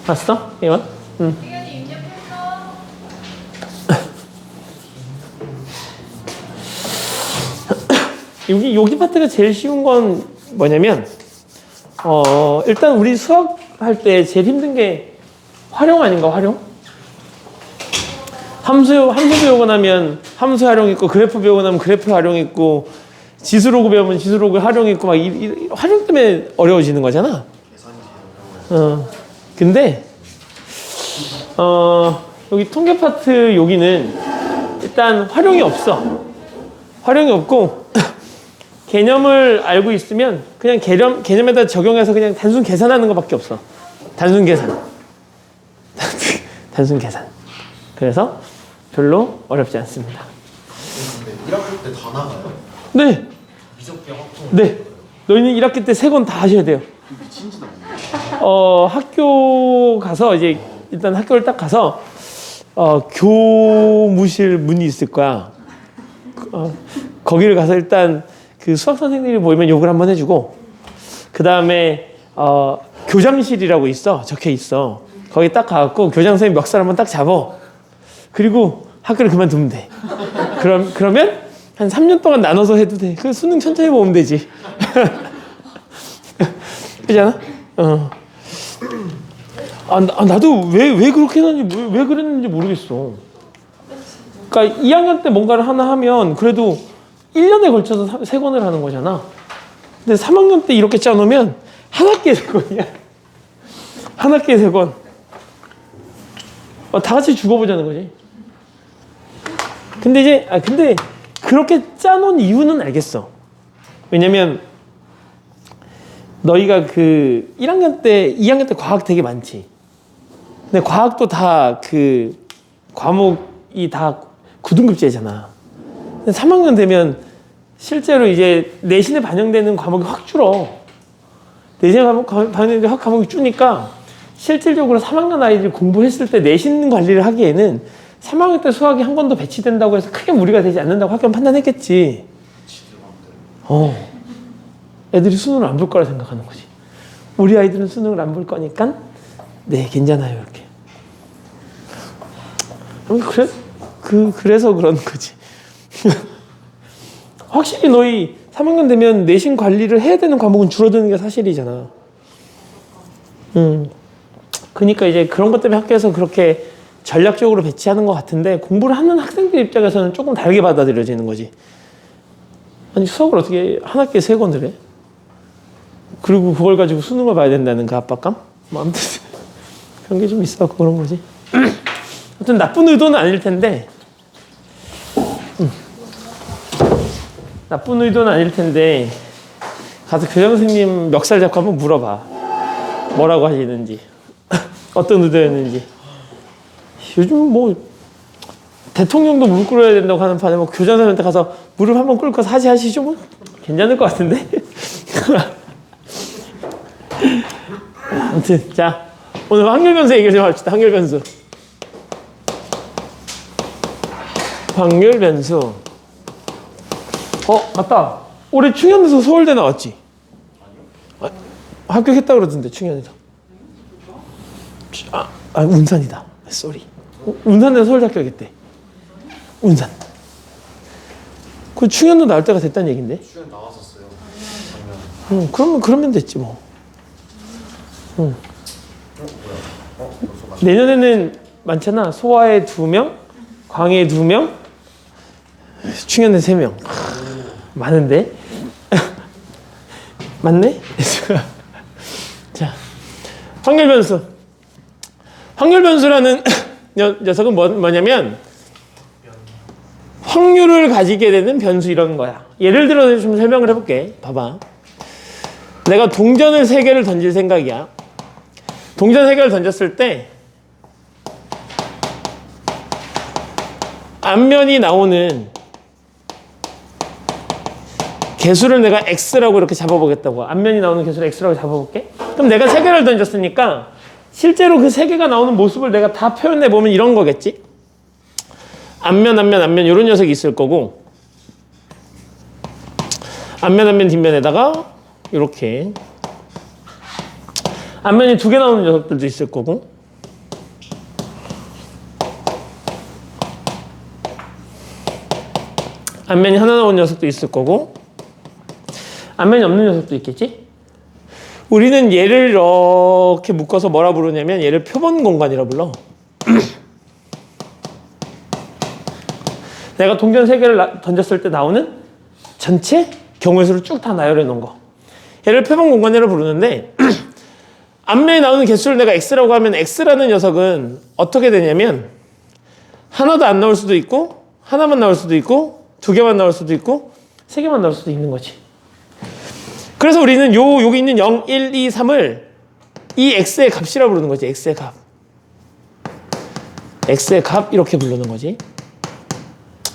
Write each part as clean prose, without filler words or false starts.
봤어? 이건? 응. 여기 파트가 제일 쉬운 건 뭐냐면, 일단 우리 수학할 때 제일 힘든 게 활용 아닌가, 활용? 함수 배우고 나면 함수 활용 있고, 그래프 배우고 나면 그래프 활용 있고, 지수로그 배우면 지수로그 활용 있고, 막 활용 때문에 어려워지는 거잖아. 근데, 여기 통계 파트 여기는 일단 활용이 없어. 활용이 없고, 개념을 알고 있으면 그냥 개념에다 적용해서 그냥 단순 계산하는 것밖에 없어. 단순 계산. 단순 계산. 그래서 별로 어렵지 않습니다. 근데 1학기 때 다 나가요? 네. 미적계 확통. 네. 너희는 1학기 때 3권 다 하셔야 돼요. 미친 짓 아니에요? 학교 가서 이제 일단 학교를 딱 가서 교무실 문이 있을 거야. 거기를 가서 일단 그 수학 선생님이 보이면 욕을 한번 해주고, 그 다음에 교장실이라고 있어. 적혀 있어. 거기 딱 가갖고 교장 선생님 멱살 한번 딱 잡어. 그리고 학교를 그만두면 돼. 그러면 한 3년 동안 나눠서 해도 돼. 그 수능 천천히 모으면 되지. 그잖아? 나도 왜 그렇게 했는지, 왜 그랬는지 모르겠어. 그러니까 2학년 때 뭔가를 하나 하면 그래도 1년에 걸쳐서 3권을 하는 거잖아. 근데 3학년 때 이렇게 짜놓으면 한 학기에 3권이야. 한 학기에 3권. 다 같이 죽어보자는 거지. 근데 그렇게 짜놓은 이유는 알겠어. 왜냐면 너희가 그 1학년 때, 2학년 때 과학 되게 많지. 근데 과학도 다 그 과목이 다 9등급제잖아. 근데 3학년 되면 실제로 이제 내신에 반영되는 과목이 확 줄어. 내신에 반영되는 확 과목이 줄니까 실질적으로 3학년 아이들이 공부했을 때 내신 관리를 하기에는 3학년 때 수학이 한 권 더 배치된다고 해서 크게 무리가 되지 않는다고 학교는 판단했겠지. 애들이 수능을 안 볼 거라 생각하는 거지. 우리 아이들은 수능을 안 볼 거니까 네, 괜찮아요, 이렇게. 그래서 그런 거지. 확실히 너희 3학년 되면 내신 관리를 해야 되는 과목은 줄어드는 게 사실이잖아. 그러니까 이제 그런 것 때문에 학교에서 그렇게 전략적으로 배치하는 것 같은데, 공부를 하는 학생들 입장에서는 조금 다르게 받아들여지는 거지. 아니, 수학을 어떻게 한 학기에 3권을 해? 그리고 그걸 가지고 수능을 봐야 된다는 그 압박감? 뭐 아무튼 그런 게 좀 있어갖고 그런 거지. 아무튼 나쁜 의도는 아닐 텐데, 나쁜 의도는 아닐 텐데, 가서 교장 선생님 멱살 잡고 한번 물어봐. 뭐라고 하시는지, 어떤 의도였는지. 요즘 뭐 대통령도 무릎 꿇어야 된다고 하는 판에 뭐 교장 선생님한테 가서 무릎 한번 꿇고 사죄하시죠, 뭐 괜찮을 것 같은데. 아무튼 자, 오늘 확률 변수 얘기를 좀 합시다. 확률 변수. 확률 변수. 맞다. 올해 충현에서 서울대 나왔지? 합격했다 그러던데, 충현에서. 운산이다. 쏘리. 운산에서 서울대 합격했대. 운산. 그 충현도 나올 때가 됐다는 얘긴데. 수련 나왔었어요. 그러면 됐지 뭐. 내년에는 많잖아. 소아에 2명, 광해에 2명, 충현에 3명. 많은데? 맞네? 자, 확률 변수. 확률 변수라는 녀석은 뭐냐면 확률을 가지게 되는 변수, 이런 거야. 예를 들어서 좀 설명을 해볼게. 봐봐. 내가 동전을 3개를 던질 생각이야. 동전 3개를 던졌을 때 앞면이 나오는 개수를 내가 X라고 이렇게 잡아보겠다고. 앞면이 나오는 개수를 X라고 잡아볼게. 그럼 내가 3개를 던졌으니까 실제로 그 3개가 나오는 모습을 내가 다 표현해보면 이런 거겠지? 앞면, 이런 녀석이 있을 거고, 앞면, 뒷면에다가 이렇게 앞면이 2개 나오는 녀석들도 있을 거고, 앞면이 하나 나오는 녀석도 있을 거고, 앞면이 없는 녀석도 있겠지? 우리는 얘를 이렇게 묶어서 뭐라 부르냐면 얘를 표본 공간이라 불러. 내가 동전 3개를 던졌을 때 나오는 전체 경우의 수를 쭉 다 나열해 놓은 거. 얘를 표본 공간이라 부르는데 앞면에 나오는 개수를 내가 x라고 하면 x라는 녀석은 어떻게 되냐면 하나도 안 나올 수도 있고 하나만 나올 수도 있고 2개만 나올 수도 있고 3개만 나올 수도 있는 거지. 그래서 우리는 여기 있는 0, 1, 2, 3을 이 x의 값이라 부르는 거지. x의 값. x의 값 이렇게 부르는 거지.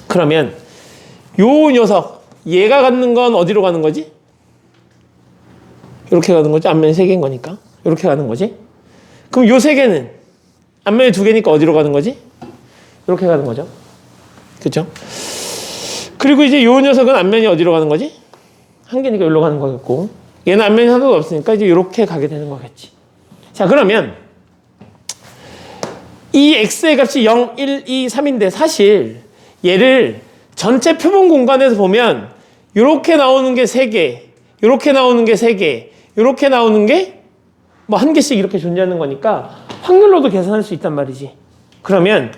그러면 요 녀석 얘가 갖는 건 어디로 가는 거지? 이렇게 가는 거지. 앞면이 3개인 거니까. 이렇게 가는 거지. 그럼 요 3개는 앞면이 2개니까 어디로 가는 거지? 이렇게 가는 거죠. 그렇죠? 그리고 이제 요 녀석은 앞면이 어디로 가는 거지? 1개니까 여기로 가는 거겠고, 얘는 앞면이 하나도 없으니까 이제 이렇게 가게 되는 거겠지. 자, 그러면 이 x의 값이 0, 1, 2, 3인데 사실 얘를 전체 표본 공간에서 보면 이렇게 나오는 게 3개, 이렇게 나오는 게 3개, 이렇게 나오는 게 뭐 1개씩 이렇게 존재하는 거니까 확률로도 계산할 수 있단 말이지. 그러면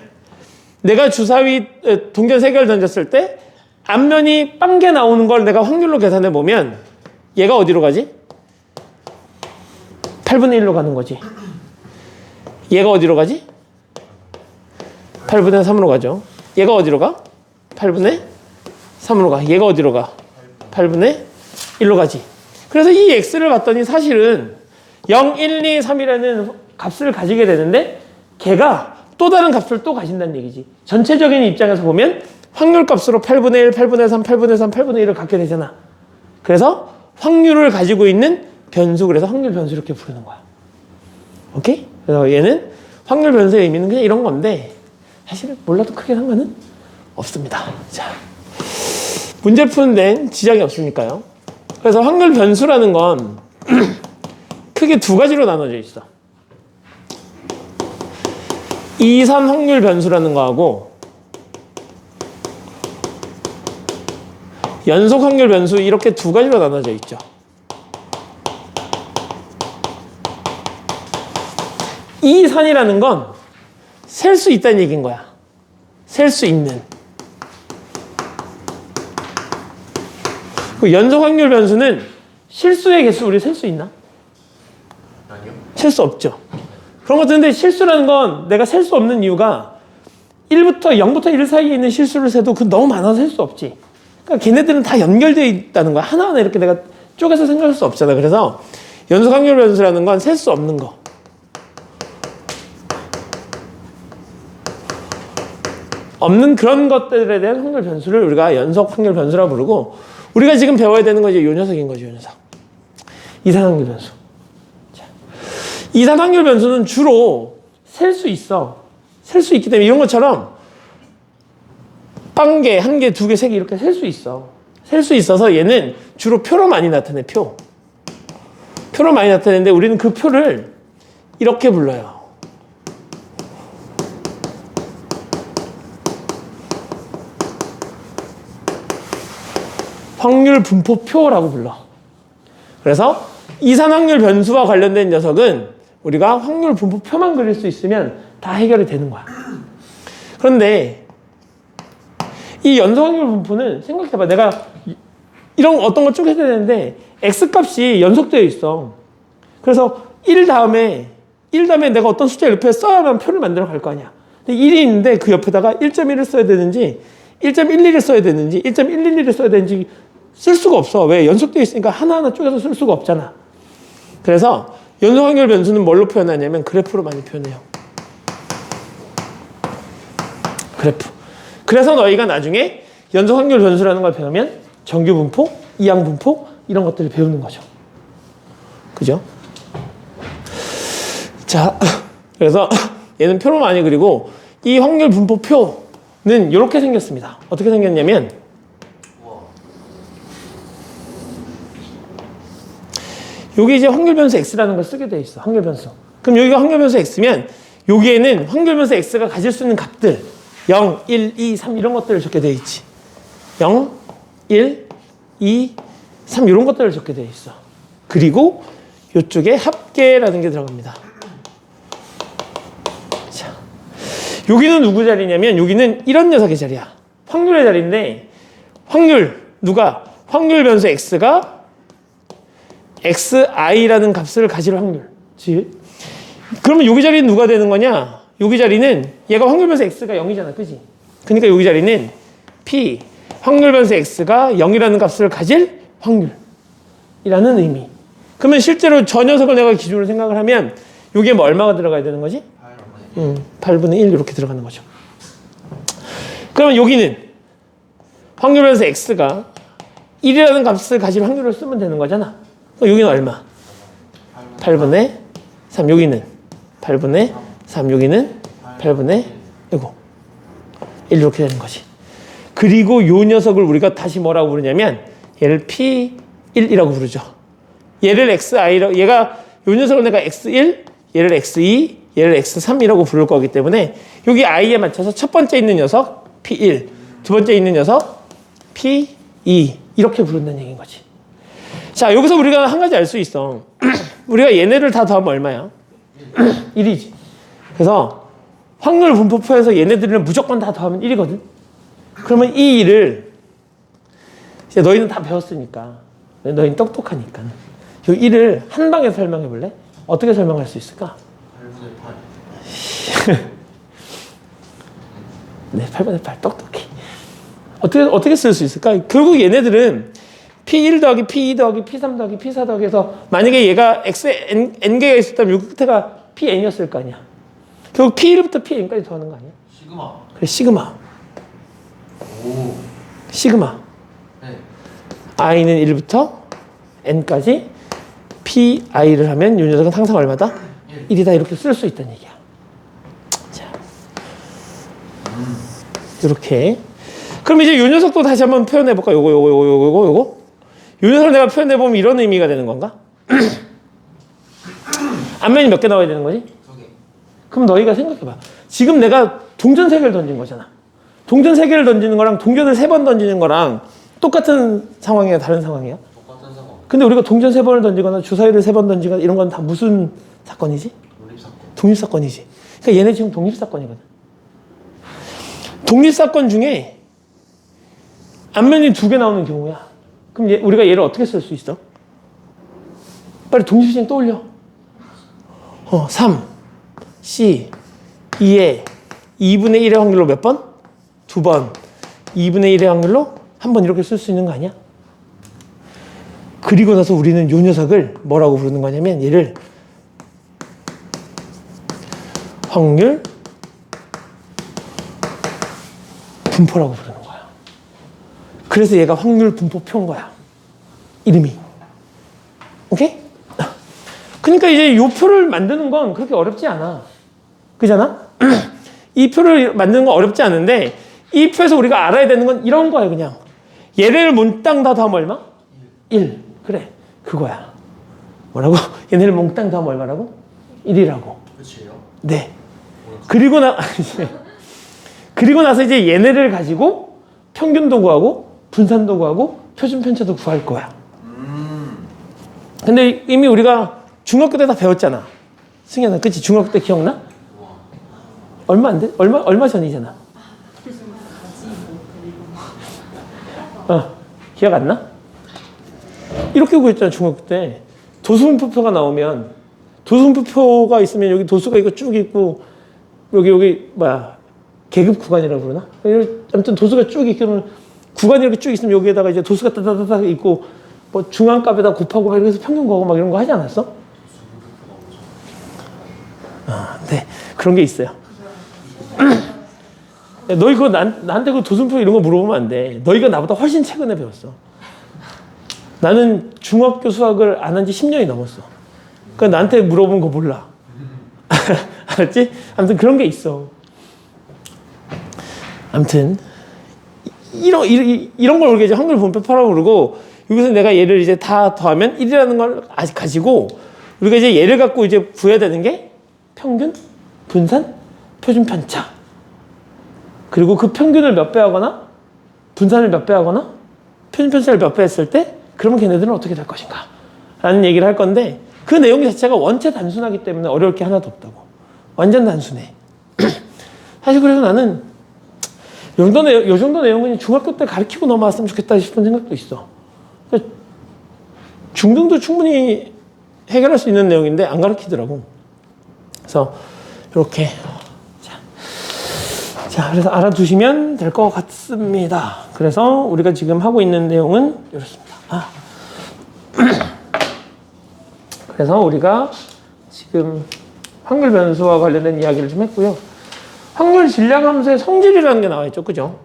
내가 주사위 동전 3개를 던졌을 때 앞면이 빵개 나오는 걸 내가 확률로 계산해 보면 얘가 어디로 가지? 8분의 1로 가는 거지. 얘가 어디로 가지? 8분의 3으로 가죠. 얘가 어디로 가? 8분의 3으로 가. 얘가 어디로 가? 8분의 1로 가지. 그래서 이 x를 봤더니 사실은 0, 1, 2, 3이라는 값을 가지게 되는데 걔가 또 다른 값을 또 가진다는 얘기지. 전체적인 입장에서 보면 확률 값으로 8분의 1, 8분의 3, 8분의 3, 8분의 1을 갖게 되잖아. 그래서 확률을 가지고 있는 변수, 그래서 확률 변수 이렇게 부르는 거야. 오케이? 그래서 얘는 확률 변수의 의미는 그냥 이런 건데 사실 몰라도 크게 상관은 없습니다. 자, 문제 푸는 데는 지장이 없으니까요. 그래서 확률 변수라는 건 크게 2가지로 나눠져 있어. 이산 확률 변수라는 거하고 연속 확률 변수 이렇게 2가지로 나눠져 있죠. 이 산이라는 건 셀 수 있다는 얘기인 거야. 셀 수 있는. 그 연속 확률 변수는 실수의 개수 우리 셀 수 있나? 아니요. 셀 수 없죠. 그런 것 같은데 실수라는 건 내가 셀 수 없는 이유가 0부터 1 사이에 있는 실수를 세도 그 너무 많아서 셀 수 없지. 그러니까 걔네들은 다 연결되어 있다는 거야. 하나하나 이렇게 내가 쪼개서 생각할 수 없잖아. 그래서 연속 확률 변수라는 건 셀 수 없는 거. 없는 그런 것들에 대한 확률 변수를 우리가 연속 확률 변수라고 부르고, 우리가 지금 배워야 되는 건 이제 요 녀석인 거죠. 요 녀석. 이산 확률 변수. 자, 이산 확률 변수는 주로 셀 수 있어. 셀 수 있기 때문에 이런 것처럼 빵개, 1개, 2개, 3개 이렇게 셀 수 있어. 셀 수 있어서 얘는 주로 표로 많이 나타내. 표로 많이 나타내는데 우리는 그 표를 이렇게 불러요. 확률 분포표라고 불러. 그래서 이산 확률 변수와 관련된 녀석은 우리가 확률 분포표만 그릴 수 있으면 다 해결이 되는 거야. 그런데 이 연속 확률 분포는 생각해봐. 내가 이런 어떤 걸 쭉 해야 되는데 x값이 연속되어 있어. 그래서 1 다음에 내가 어떤 숫자 옆에 써야만 표를 만들어 갈 거 아니야. 근데 1이 있는데 그 옆에다가 1.1을 써야 되는지 1.11을 써야 되는지 1.111을 써야 되는지 쓸 수가 없어. 왜? 연속되어 있으니까 하나하나 쪼개서 쓸 수가 없잖아. 그래서 연속 확률 변수는 뭘로 표현하냐면 그래프로 많이 표현해요. 그래프. 그래서 너희가 나중에 연속 확률 변수라는 걸 배우면 정규 분포, 이항 분포 이런 것들을 배우는 거죠. 그죠? 자, 그래서 얘는 표로 많이 그리고 이 확률 분포표는 이렇게 생겼습니다. 어떻게 생겼냐면 여기 이제 확률 변수 x라는 걸 쓰게 돼 있어. 확률 변수. 그럼 여기가 확률 변수 x면 여기에는 확률 변수 x가 가질 수 있는 값들 0, 1, 2, 3 이런 것들을 적게 돼 있지. 0, 1, 2, 3 이런 것들을 적게 돼 있어. 그리고 이쪽에 합계라는 게 들어갑니다. 자, 여기는 누구 자리냐면 여기는 이런 녀석의 자리야. 확률의 자리인데 확률 누가? 확률 변수 x가 xi라는 값을 가질 확률. 그러면 여기 자리는 누가 되는 거냐? 여기 자리는 얘가 확률 변수 x가 0이잖아. 그지? 그러니까 여기 자리는 p 확률 변수 x가 0이라는 값을 가질 확률이라는 의미. 그러면 실제로 저 녀석을 내가 기준으로 생각을 하면 여기에 뭐 얼마가 들어가야 되는 거지? 8분의 1 이렇게 들어가는 거죠. 그러면 여기는 확률 변수 x가 1이라는 값을 가질 확률을 쓰면 되는 거잖아. 그럼 여기는 얼마? 8분의 3. 여기는 8분의 3. 여기는 8분의 1 이렇게 되는 거지. 그리고 요 녀석을 우리가 다시 뭐라고 부르냐면 얘를 P1이라고 부르죠. 얘를 XI라고, 얘가 요 녀석을 내가 X1, 얘를 X2, 얘를 X3이라고 부를 거기 때문에 여기 I에 맞춰서 첫 번째 있는 녀석 P1, 두 번째 있는 녀석 P2 이렇게 부른다는 얘기인 거지. 자, 여기서 우리가 한 가지 알 수 있어. 우리가 얘네를 다 더하면 얼마야? 1이지. 그래서 확률 분포표에서 얘네들을 무조건 다 더하면 1이거든. 그러면 이 1을 이제 너희는 다 배웠으니까, 너희는 똑똑하니까 이 1을 한 방에 설명해 볼래? 어떻게 설명할 수 있을까? 8분의 8. 네, 8분의 8 똑똑해. 어떻게 쓸 수 있을까? 결국 얘네들은 P1 더하기 P2 더하기 P3 더하기 P4 더하기 해서 만약에 얘가 N개가 있었다면 요 끝에가 Pn이었을 거 아니야. 결국 P1부터 Pn까지 더하는 거 아니야? 시그마. 그래, 시그마. 오. 시그마. 네. I는 1부터 N까지 PI를 하면 이 녀석은 항상 얼마다? 1이다. 이렇게 쓸 수 있다는 얘기야. 자, 이렇게. 그럼 이제 이 녀석도 다시 한번 표현해볼까? 요거. 이 녀석을 내가 표현해보면 이런 의미가 되는 건가? 앞면이 몇 개 나와야 되는 거지? 2개. 그럼 너희가 생각해봐. 지금 내가 동전 3개를 던진 거잖아. 동전 3개를 던지는 거랑 동전을 3번 던지는 거랑 똑같은 상황이야? 다른 상황이야? 똑같은 상황. 근데 우리가 동전 3번을 던지거나 주사위를 3번 던지거나 이런 건 다 무슨 사건이지? 독립사건. 독립사건이지. 그러니까 얘네 지금 독립사건이거든. 독립사건 중에 앞면이 2개 나오는 경우야. 그럼 우리가 얘를 어떻게 쓸 수 있어? 빨리 독립시행 떠올려. 3, C, 2의 2분의 1의 확률로 몇 번? 2번. 2분의 1의 확률로 한 번 이렇게 쓸 수 있는 거 아니야? 그리고 나서 우리는 이 녀석을 뭐라고 부르는 거냐면 얘를 확률 분포라고 부르는 거야. 그래서 얘가 확률 분포표인 거야. 이름이. 오케이? 그러니까 이제 이 표를 만드는 건 그렇게 어렵지 않아. 그잖아? 이 표를 만드는 건 어렵지 않은데 이 표에서 우리가 알아야 되는 건 이런 거야. 그냥 얘네를 몽땅 다 더하면 얼마? 1. 그래, 그거야. 뭐라고? 얘네를 몽땅 더하면 얼마라고? 1이라고. 끝이에요? 네. 그리고 나서 이제 얘네를 가지고 평균도 구하고 분산도 구하고 표준 편차도 구할 거야. 근데 이미 우리가 중학교 때 다 배웠잖아. 승현아, 그치? 중학교 때 기억나? 얼마 안 돼? 얼마 전이잖아. 기억 안 나? 이렇게 구했잖아, 중학교 때. 도수분포표가 나오면, 도수분포표가 있으면 여기 도수가 이거 쭉 있고, 여기, 계급 구간이라고 그러나? 아무튼 도수가 쭉 있으면, 구간이 이렇게 쭉 있으면 여기에다가 이제 도수가 따다다닥 있고, 뭐 중앙값에다 곱하고 막 이래서 평균 구하고 막 이런 거 하지 않았어? 네. 그런 게 있어요. 너희 그거 나한테 그 도수분포 이런 거 물어보면 안 돼. 너희가 나보다 훨씬 최근에 배웠어. 나는 중학교 수학을 안 한 지 10년이 넘었어. 그러니까 나한테 물어본 거 몰라. 알았지? 아무튼 그런 게 있어. 아무튼 이런 걸 우리가 이제 확률 분포표라고 그러고 여기서 내가 얘를 이제 다 더하면 1이라는 걸 아직 가지고 우리가 이제 얘를 갖고 이제 구해야 되는 게 평균, 분산, 표준 편차. 그리고 그 평균을 몇 배 하거나 분산을 몇 배 하거나 표준 편차를 몇 배 했을 때 그러면 걔네들은 어떻게 될 것인가 라는 얘기를 할 건데 그 내용 자체가 원체 단순하기 때문에 어려울 게 하나도 없다고. 완전 단순해. 사실 그래서 나는 요 정도 내용은 중학교 때 가르치고 넘어왔으면 좋겠다 싶은 생각도 있어. 중등도 충분히 해결할 수 있는 내용인데 안 가르치더라고. 그래서 이렇게 자, 그래서 알아두시면 될 것 같습니다. 그래서 우리가 지금 하고 있는 내용은 이렇습니다. 그래서 우리가 지금 확률 변수와 관련된 이야기를 좀 했고요. 확률 질량 함수의 성질이라는 게 나와 있죠. 그죠?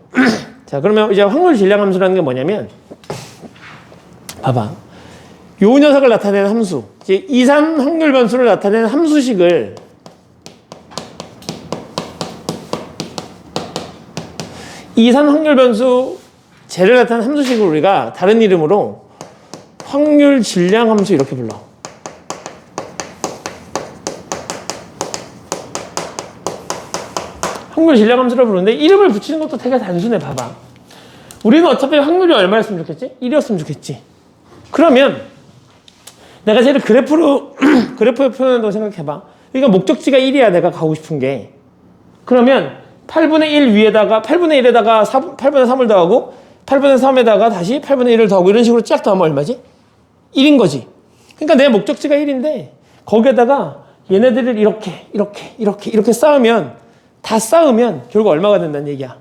자, 그러면 이제 확률 질량 함수라는 게 뭐냐면 봐봐. 요 녀석을 나타내는 함수, 이제 이산 확률 변수를 나타내는 함수식을 이산 확률 변수 쟤를 나타내는 함수식을 우리가 다른 이름으로 확률 질량 함수 이렇게 불러. 확률 질량 함수를 부르는데 이름을 붙이는 것도 되게 단순해. 봐봐. 우리는 어차피 확률이 얼마였으면 좋겠지? 1이었으면 좋겠지. 그러면 내가 쟤를 그래프로 그래프에 표현한다고 생각해봐. 그러니까 목적지가 1이야. 내가 가고 싶은 게. 그러면 8분의 1 위에다가 8분의 1에다가 8분의 3을 더하고 8분의 3에다가 다시 8분의 1을 더하고 이런 식으로 쫙 더하면 얼마지? 1인 거지. 그러니까 내 목적지가 1인데 거기에다가 얘네들을 이렇게 쌓으면 다 쌓으면 결국 얼마가 된다는 얘기야?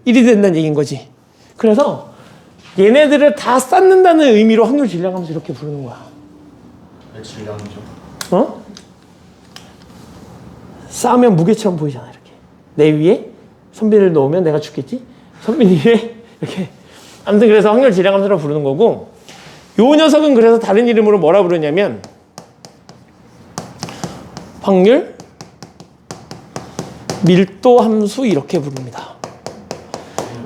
1이 된다는 얘기인 거지. 그래서 얘네들을 다 쌓는다는 의미로 확률 질량 함수 이렇게 부르는 거야. 왜 질량이죠? 어? 쌓으면 무게처럼 보이잖아. 이렇게. 내 위에 선빈을 놓으면 내가 죽겠지? 선빈이 위에 이렇게. 아무튼 그래서 확률 질량 함수라고 부르는 거고 요 녀석은 그래서 다른 이름으로 뭐라 부르냐면 확률 밀도 함수 이렇게 부릅니다.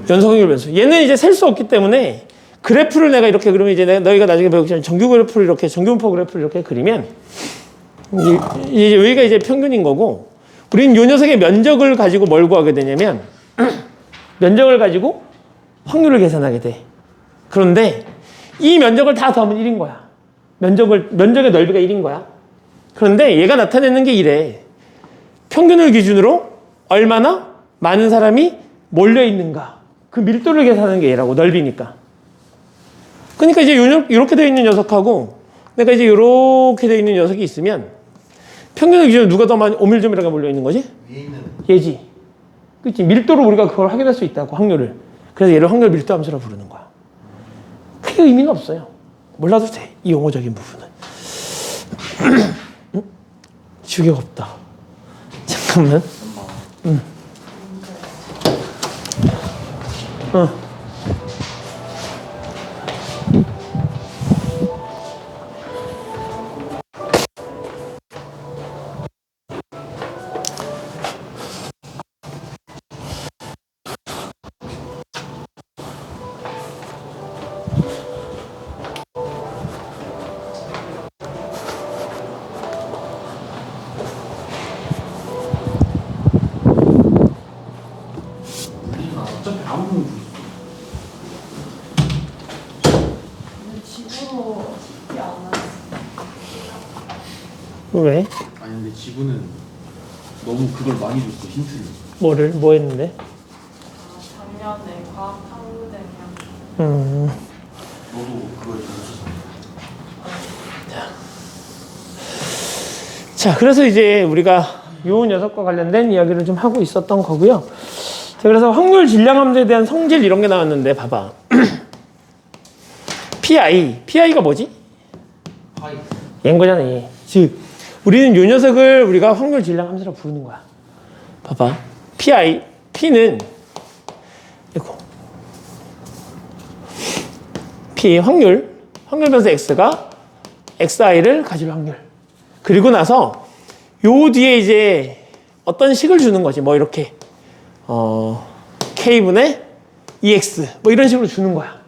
연속 확률 변수. 얘는 이제 셀 수 없기 때문에 그래프를 내가 이렇게 그러면 이제 너희가 나중에 배우겠지만 정규 그래프를 이렇게 정규분포 그래프를 이렇게 그리면 이제 여기가 이제 평균인 거고 우리는 요 녀석의 면적을 가지고 뭘 구하게 되냐면 면적을 가지고 확률을 계산하게 돼. 그런데 이 면적을 다 더하면 1인 거야. 면적의 넓이가 1인 거야. 그런데 얘가 나타내는 게 이래. 평균을 기준으로 얼마나 많은 사람이 몰려 있는가. 그 밀도를 계산하는 게 얘라고. 넓이니까. 그러니까 이제 이렇게 되어 있는 녀석하고 내가 이제 이렇게 되어 있는 녀석이 있으면 평균을 기준으로 누가 더 많이 오밀조밀하게 몰려 있는 거지? 위에 있는 얘지. 그치? 밀도로 우리가 그걸 확인할 수 있다고. 확률을. 그래서 얘를 확률 밀도 함수라고 부르는 거야. 크게 의미는 없어요. 몰라도 돼. 이 용어적인 부분은. 주격 없다. 잠깐만. 어차피 아무도 집으로 안 왔어. 왜? 아니 근데 지구는 너무 그걸 많이 줬어 힌트를. 뭐를? 뭐 했는데? 작년에 과학 탐구대면 너도 그걸 줬었어. 자, 그래서 이제 우리가 요 녀석과 관련된 이야기를 좀 하고 있었던 거고요. 자, 그래서 확률 질량 함수에 대한 성질 이런 게 나왔는데 봐봐. PI가 뭐지? 파이. 얘인 거잖아, 얘. 즉, 우리는 요 녀석을 우리가 확률 질량 함수라고 부르는 거야. 봐봐. P는 이거. P 확률 변수 X가 XI를 가질 확률. 그리고 나서 요 뒤에 이제 어떤 식을 주는 거지. 뭐 이렇게 K분의 EX 뭐 이런 식으로 주는 거야.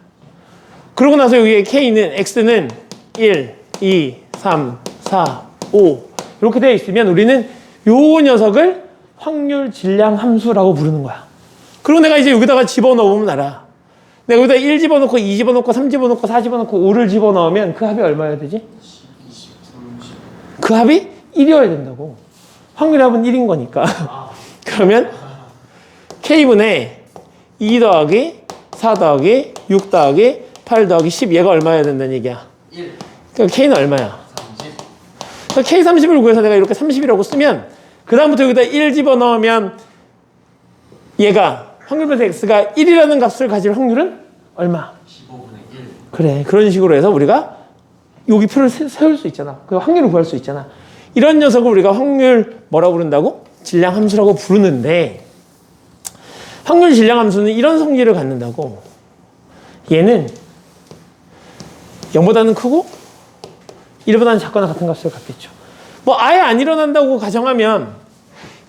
그러고 나서 여기에 K는 X는 1, 2, 3, 4, 5 이렇게 되어 있으면 우리는 요 녀석을 확률 질량 함수라고 부르는 거야. 그리고 내가 이제 여기다가 집어넣으면 알아. 내가 여기다 1 집어넣고 2 집어넣고 3 집어넣고 4 집어넣고 5를 집어넣으면 그 합이 얼마여야 되지? 20, 30. 그 합이 1이어야 된다고. 확률 합은 1인 거니까. 그러면 K분의 2 더하기 4 더하기 6 더하기 8 더하기 10 얘가 얼마여야 된다는 얘기야? 1, 그러니까 K는 얼마야? 30. 그러니까 K30을 구해서 내가 이렇게 30이라고 쓰면 그 다음부터 여기다 1 집어넣으면 얘가 확률 변수 X가 1이라는 값을 가질 확률은 얼마? 15분의 1. 그래. 그런 식으로 해서 우리가 여기 표를 세울 수 있잖아. 그 확률을 구할 수 있잖아. 이런 녀석을 우리가 확률 뭐라고 부른다고? 질량 함수라고 부르는데 확률 질량 함수는 이런 성질을 갖는다고. 얘는 0보다는 크고 1보다는 작거나 같은 값을 갖겠죠. 뭐 아예 안 일어난다고 가정하면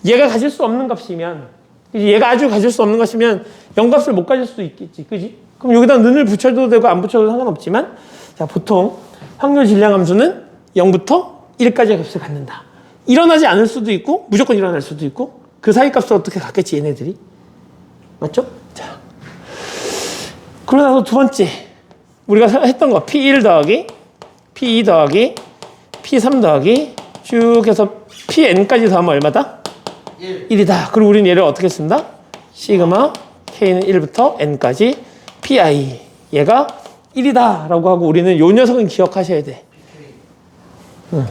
얘가 가질 수 없는 값이면 얘가 아주 가질 수 없는 것이면 0값을 못 가질 수도 있겠지. 그지? 그럼 여기다 는을 붙여도 되고 안 붙여도 상관없지만 자, 보통 확률 질량 함수는 0부터 1까지의 값을 갖는다. 일어나지 않을 수도 있고 무조건 일어날 수도 있고 그 사이 값을 어떻게 갖겠지 얘네들이. 맞죠? 자, 그러고 나서 두 번째 우리가 했던 거 P1 더하기 P2 더하기 P3 더하기 쭉 해서 Pn까지 더하면 얼마다? 1이다. 그리고 우리는 얘를 어떻게 쓴다? 시그마 K는 1부터 N까지 PI 얘가 1이다 라고 하고 우리는 요 녀석은 기억하셔야 돼. 응.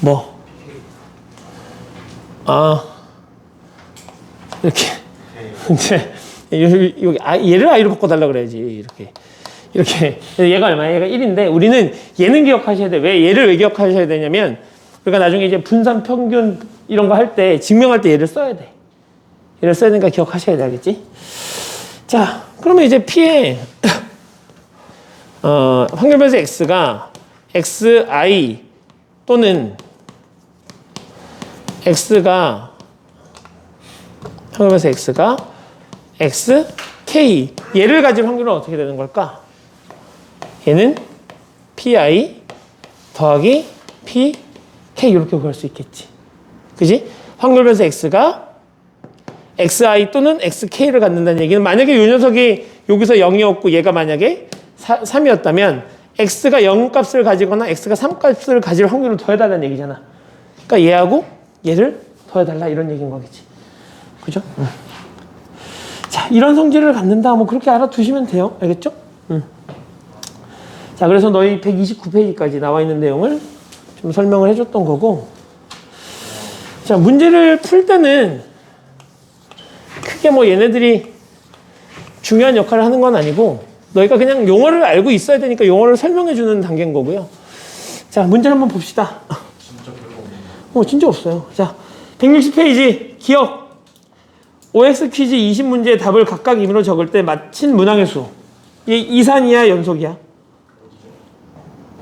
뭐? 아 이렇게 이제 여기 얘를 I로 바꿔달라 그래야지. 이렇게 얘가 얼마야? 얘가 1인데 우리는 얘는 기억하셔야 돼. 얘를 왜 기억하셔야 되냐면 우리가 나중에 이제 분산 평균 이런 거 할 때 증명할 때 얘를 써야 돼. 얘를 써야 되니까 기억하셔야 돼. 알겠지? 자, 그러면 이제 P의 확률 변수 X가 XI 또는 X가 확률 변수 X가 XK 얘를 가진 확률은 어떻게 되는 걸까? 얘는 PI 더하기 PK 이렇게 구할 수 있겠지. 그지? 확률 변수 X가 XI 또는 XK를 갖는다는 얘기는 만약에 이 녀석이 여기서 0이었고 얘가 만약에 3이었다면 X가 0 값을 가지거나 X가 3 값을 가질 확률을 더해달라는 얘기잖아. 그러니까 얘하고 얘를 더해달라 이런 얘기인 거겠지. 그죠? 자, 이런 성질을 갖는다. 뭐 그렇게 알아두시면 돼요. 알겠죠? 자, 그래서 너희 129페이지까지 나와 있는 내용을 좀 설명을 해줬던 거고. 자, 문제를 풀 때는 크게 뭐 얘네들이 중요한 역할을 하는 건 아니고 너희가 그냥 용어를 알고 있어야 되니까 용어를 설명해 주는 단계인 거고요. 자, 문제를 한번 봅시다. 진짜 별거 없네. 진짜 없어요. 자, 160페이지 기억. OX 퀴즈 20문제의 답을 각각 임의로 적을 때 맞힌 문항의 수. 이게 이산이야, 연속이야?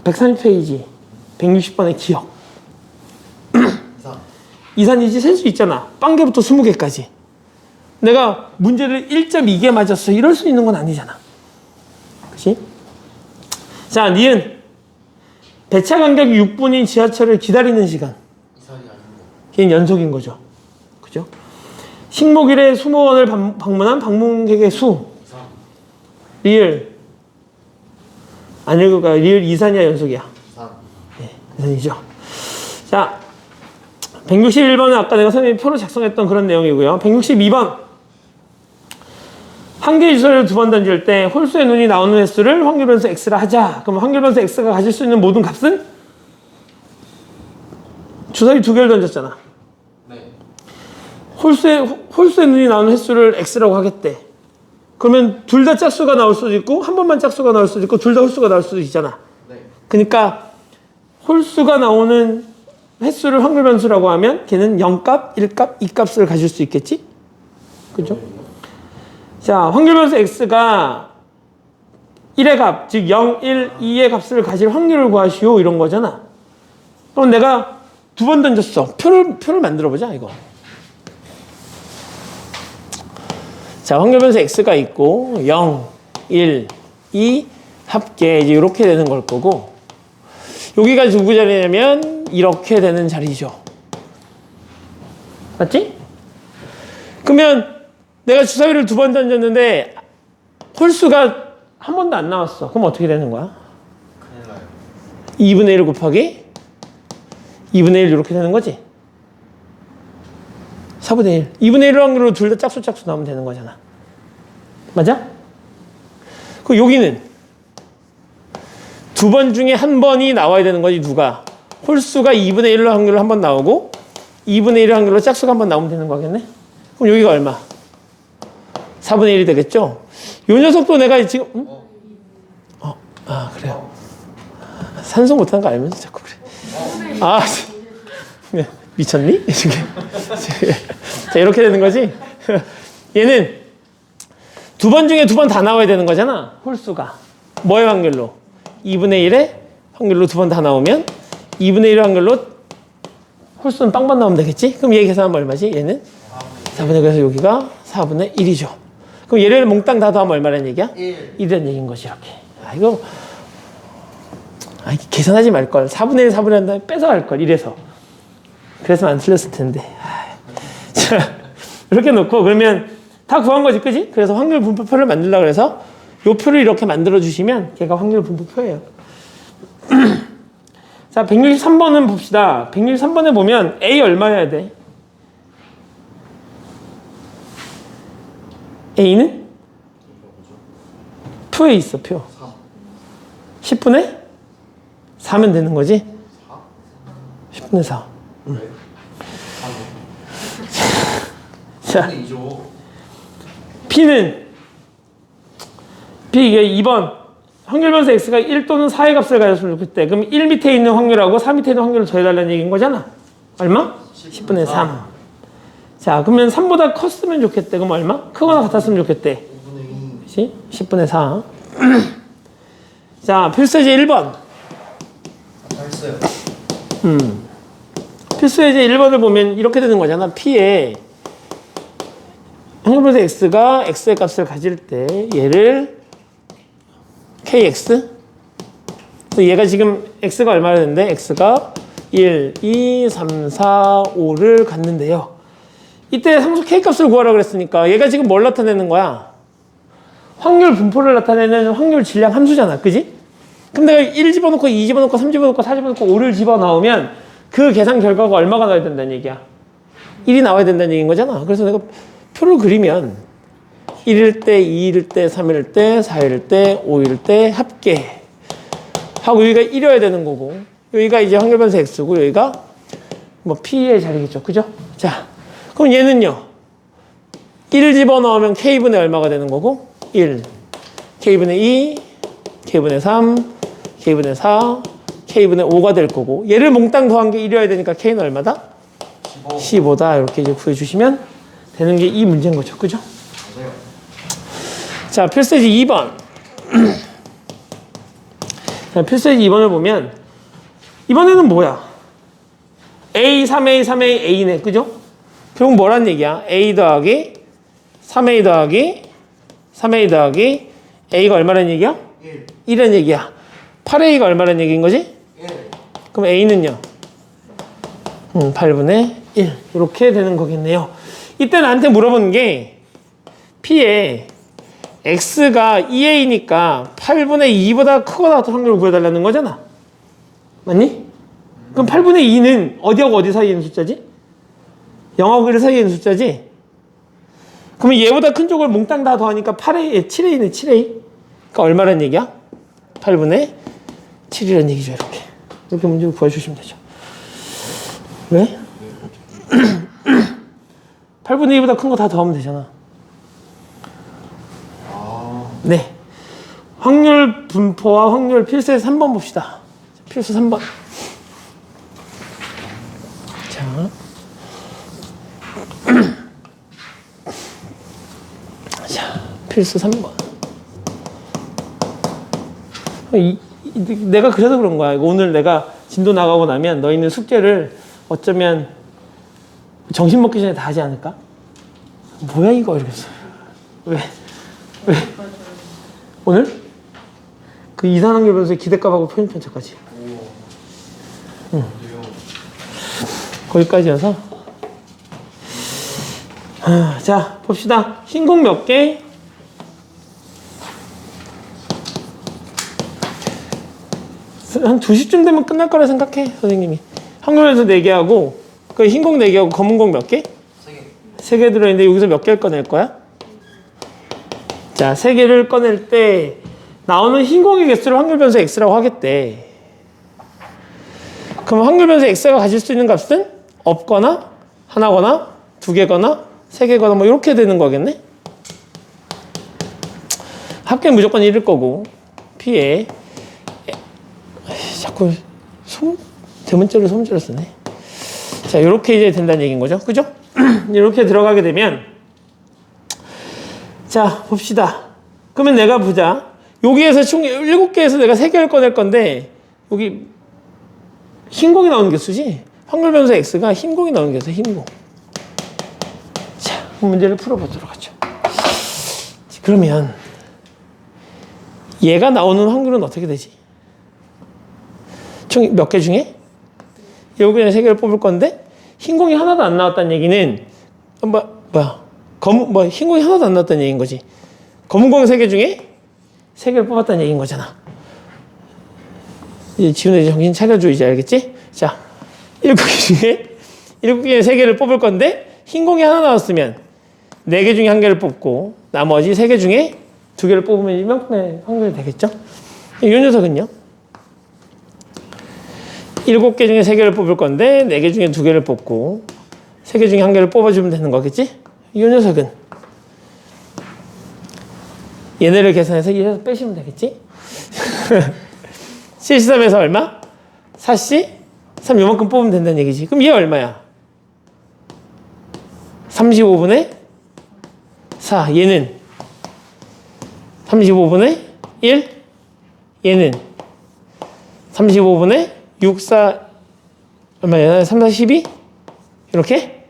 130페이지 160번의 기억. 이산이지 셀 수 있잖아. 빵개부터 20개까지. 내가 문제를 1.2개 맞았어. 이럴 수 있는 건 아니잖아. 그치? 자, 니은. 배차 간격이 6분인 지하철을 기다리는 시간. 이산이 아닙니다. 걔는 연속인 거죠. 그죠? 식목일에 수목원을 방문한 방문객의 수. 이산. 리을. 안 읽을까요? 리을 이산이야, 연속이야? 이산. 네, 이산이죠. 자, 161번은 아까 내가 선생님이 표로 작성했던 그런 내용이고요. 162번. 한 개의 주사를 두 번 던질 때 홀수의 눈이 나오는 횟수를 확률 변수 X라 하자. 그럼 확률 변수 X가 가질 수 있는 모든 값은? 주사위 두 개를 던졌잖아. 네. 홀수의 눈이 나오는 횟수를 X라고 하겠대. 그러면 둘 다 짝수가 나올 수도 있고 한 번만 짝수가 나올 수도 있고 둘 다 홀수가 나올 수도 있잖아. 네. 그러니까 홀수가 나오는 횟수를 확률 변수라고 하면 걔는 0값, 1값, 2값을 가질 수 있겠지? 그죠? 자, 확률 변수 X가 1의 값, 즉 0, 1, 2의 값을 가질 확률을 구하시오 이런 거잖아. 그럼 내가 두 번 던졌어. 표를 만들어 보자 이거. 자, 확률 변수 X가 있고 0, 1, 2 합계 이제 이렇게 되는 걸 거고 여기가 누구 자리냐면 이렇게 되는 자리죠. 맞지? 그러면 내가 주사위를 2번 던졌는데 홀수가 한 번도 안 나왔어. 그럼 어떻게 되는 거야? 큰일 나요. 2분의 1 곱하기 2분의 1 이렇게 되는 거지? 4분의 1. 2분의 1 확률로 둘 다 짝수 나오면 되는 거잖아. 맞아? 그럼 여기는 2번 중에 한 번이 나와야 되는 거지, 누가? 홀수가 2분의 1로 확률로 한 번 나오고 2분의 1 확률로 짝수가 한 번 나오면 되는 거겠네? 그럼 여기가 얼마? 4분의 1이 되겠죠? 요 녀석도 내가 지금 그래요. 산소 못하는 거 알면서 자꾸 그래. 미쳤니? 자, 이렇게 되는 거지. 얘는 2번 중에 2번 다 나와야 되는 거잖아. 홀수가. 뭐의 확률로? 2분의 1의 확률로 2번 다 나오면 2분의 1의 확률로 홀수는 빵만 나오면 되겠지? 그럼 얘 계산하면 얼마지? 얘는 4분의 1. 그래서 여기가 4분의 1이죠. 그럼 얘를 몽땅 다 더하면 얼마라는 얘기야? 1이라는 얘기인 것이 이렇게. 이거 계산하지 말걸. 4분의 1, 4분의 1 한 다음에 뺏어갈걸. 이래서. 그래서 안 틀렸을 텐데. 자, 이렇게 놓고 그러면 다 구한 거지, 그지? 그래서 확률 분포표를 만들려고 해서 요 표를 이렇게 만들어 주시면 걔가 확률 분포표예요. 자, 163번은 봅시다. 163번에 보면 A 얼마여야 돼? A는? 표에 있어, 표. 10분의 4면 되는 거지? 10분의 4. 자, P는 P 이게 2번 확률 변수 X가 1 또는 4의 값을 가졌으면 좋겠대. 그럼 1 밑에 있는 확률하고 4 밑에 있는 확률을 더해달라는 얘기인 거잖아. 얼마? 10분의 3. 자, 그러면 3보다 컸으면 좋겠대. 그럼 얼마? 크거나 같았으면 좋겠대. 그치? 10분의 4. 자, 필수예제 1번. 잘했어요. 필수예제 1번을 보면 이렇게 되는 거잖아. P에 확률 변수 X가 X의 값을 가질 때 얘를 KX? 그래서 얘가 지금 X가 얼마나 되는데 X가 1, 2, 3, 4, 5를 갖는데요. 이때 상수 K값을 구하라고 그랬으니까 얘가 지금 뭘 나타내는 거야? 확률 분포를 나타내는 확률 질량 함수잖아. 그지? 그럼 내가 1 집어넣고 2 집어넣고 3 집어넣고 4 집어넣고 5를 집어넣으면 그 계산 결과가 얼마가 나와야 된다는 얘기야? 1이 나와야 된다는 얘기인 거잖아. 그래서 내가 표를 그리면 1일 때, 2일 때, 3일 때, 4일 때, 5일 때 합계 하고 여기가 1이어야 되는 거고 여기가 이제 확률 변수 X고 여기가 뭐 P의 자리겠죠. 그죠? 자, 그럼 얘는요 1 집어넣으면 K분의 얼마가 되는 거고 1, K분의 2, K분의 3, K분의 4, K분의 5가 될 거고 얘를 몽땅 더한 게 1이어야 되니까 K는 얼마다? 15다. 이렇게 이제 구해주시면 되는 게 이 문제인 거죠. 그죠? 맞아요. 자, 필수예제 2번. 자, 필수예제 2번을 보면 이번에는 뭐야? A, 3A, 3A, A네. 그죠? 결국 뭐란 얘기야? A 더하기 3A 더하기 3A 더하기 A가 얼마란 얘기야? 1이란 얘기야. 8A가 얼마란 얘기인 거지? 그럼 A는요? 8분의 1. 이렇게 되는 거겠네요. 이때 나한테 물어본 게 P에 X가 2A니까 8분의 2보다 크거나 같은 확률을 구해달라는 거잖아. 맞니? 그럼 8분의 2는 어디하고 어디 사이에 있는 숫자지? 0하고 1 사이에 있는 숫자지? 그러면 얘보다 큰 쪽을 몽땅 다 더하니까 8A, 7A네, 7A. 그러니까 얼마란 얘기야? 8분의 7이라는 얘기죠, 이렇게. 이렇게 문제를 구해주시면 되죠. 왜? 8분의 2보다 큰 거 다 더하면 되잖아. 네. 확률 분포와 확률 필수에 3번 봅시다. 필수 3번. 자. 자, 필수 3번. 내가 그래서 그런 거야. 오늘 내가 진도 나가고 나면 너희는 숙제를 어쩌면 점심 먹기 전에 다 하지 않을까? 뭐야 이거 이러면서. 왜? 오늘? 그 이산환결 변수의 기대값하고 표준편차까지. 그래요. 거기까지여서. 자, 봅시다. 흰공 몇 개? 한 2시쯤 되면 끝날 거라 생각해, 선생님이. 한국에서 4개 하고, 그 흰공 4개 하고, 검은공 몇 개? 3개 들어있는데, 여기서 몇 개를 꺼낼 거야? 자, 3개를 꺼낼 때, 나오는 흰공의 개수를 확률 변수 x라고 하겠대. 그럼 확률 변수 x가 가질 수 있는 값은 없거나, 하나거나, 2개거나, 3개거나, 뭐, 이렇게 되는 거겠네? 합계는 무조건 1일 거고, P에, 자꾸 대문자로 소문자로 쓰네. 자, 이렇게 이제 된다는 얘기인 거죠. 그죠? 이렇게 들어가게 되면, 자, 봅시다. 그러면 내가 보자. 여기에서 총 7개에서 내가 3개를 꺼낼 건데, 여기 흰공이 나오는 개수지? 확률 변수 x가 흰공이 나오는 개수, 흰공. 자, 문제를 풀어보도록 하죠. 그러면 얘가 나오는 확률은 어떻게 되지? 총 몇 개 중에? 여기 그냥 3개를 뽑을 건데 흰공이 하나도 안 나왔다는 얘기는 흰공이 하나도 안 나왔다는 얘기인 거지. 검은공 3개 중에 3개를 뽑았다는 얘기인 거잖아. 이제 지훈아 이제 정신 차려줘 이제 알겠지? 자, 7개 중에 3개를 뽑을 건데 흰공이 하나 나왔으면 4개 중에 1개를 뽑고 나머지 3개 중에 2개를 뽑으면 이만큼의 확률이 되겠죠? 이 녀석은요? 7개 중에 3개를 뽑을 건데 4개 중에 2개를 뽑고 3개 중에 1개를 뽑아주면 되는 거겠지? 이 녀석은 얘네를 계산해서 얘에서 빼시면 되겠지? 73에서 얼마? 4C? 3 요만큼 뽑으면 된다는 얘기지. 그럼 얘 얼마야? 35분의 4. 얘는 35분의 1. 얘는 35분의 6, 4, 얼마야? 3, 4, 12? 이렇게?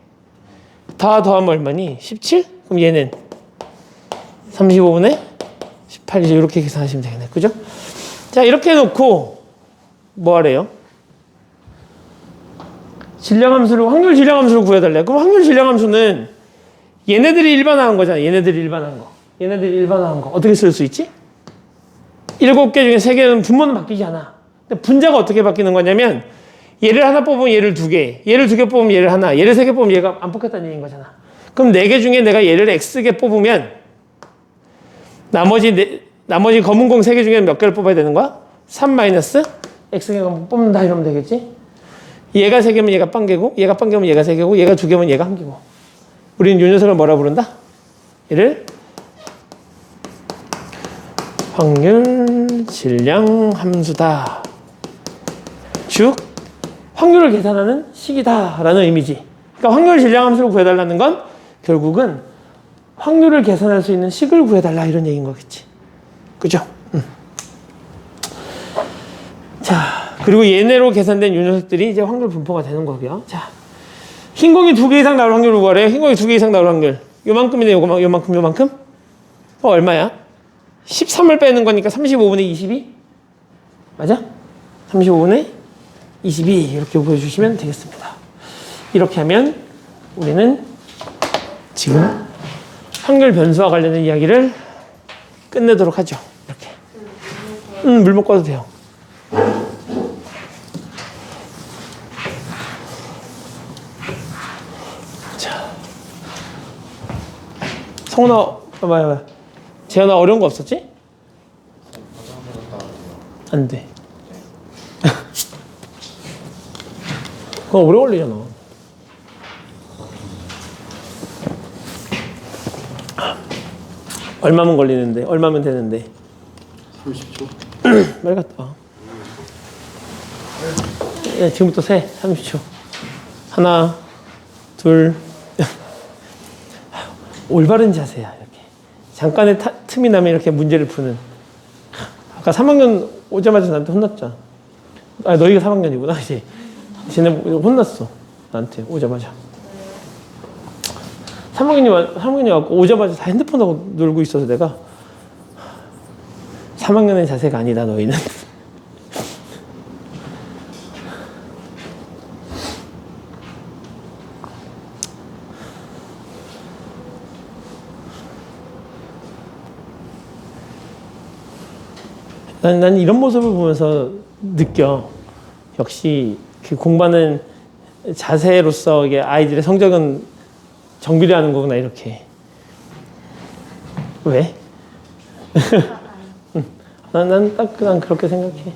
다 더하면 얼마니? 17? 그럼 얘는 35분의 18. 이제 이렇게 계산하시면 되겠네. 그죠? 자, 이렇게 해놓고 뭐 하래요? 질량함수를, 확률 질량함수를 구해달래. 그럼 확률 질량함수는 얘네들이 일반화한 거잖아. 얘네들이 일반화한 거. 얘네들이 일반화한 거. 어떻게 쓸 수 있지? 7개 중에 3개는 분모는 바뀌지 않아. 근데 분자가 어떻게 바뀌는 거냐면 얘를 하나 뽑으면 얘를 2개, 얘를 2개 뽑으면 얘를 하나, 얘를 3개 뽑으면 얘가 안 뽑혔다는 얘기인 거잖아. 그럼 4개 중에 내가 얘를 X개 뽑으면 나머지 검은 공 3개 중에 몇 개를 뽑아야 되는 거야? 3 마이너스 X개가 뽑는다 이러면 되겠지? 얘가 3개면 얘가 빵개고, 얘가 빵개면 얘가 3개고, 얘가 2개면 얘가 1개고. 우리는 이 녀석을 뭐라 부른다? 얘를 확률 질량 함수다. 즉 확률을 계산하는 식이다라는 의미지. 그러니까 확률 질량 함수를 구해달라는 건 결국은 확률을 계산할 수 있는 식을 구해달라 이런 얘기인 거겠지. 그죠? 자, 그리고 얘네로 계산된 이 녀석들이 이제 확률 분포가 되는 거고요. 자, 흰공이 2개 이상 나올 확률을 구하래요. 흰공이 2개 이상 나올 확률. 요만큼이네, 요만큼. 얼마야? 13을 빼는 거니까 35분의 22? 맞아? 35분의 22 이렇게 보여주시면 되겠습니다. 이렇게 하면 우리는 지금 확률 변수와 관련된 이야기를 끝내도록 하죠. 이렇게. 물 먹고 와도 돼요. 자, 성훈아, 봐봐. 재현아 어려운 거 없었지? 안 돼. 그거 오래 걸리잖아. 얼마면 걸리는데? 얼마면 되는데? 30초? 빨리 갔다 와. 네, 지금부터 세. 30초. 하나, 둘. 올바른 자세야, 이렇게. 잠깐의 틈이 나면 이렇게 문제를 푸는. 아까 3학년 오자마자 나한테 혼났잖아. 아, 너희가 3학년이구나, 이제. 쟤네 혼났어. 나한테 오자마자. 3학년이 왔고 오자마자 다 핸드폰하고 놀고 있어서 내가 3학년의 자세가 아니다 너희는. 난 이런 모습을 보면서 느껴. 역시 그 공부하는 자세로서 이게 아이들의 성적은 정비례하는 거구나 이렇게. 왜? 난 그렇게 생각해.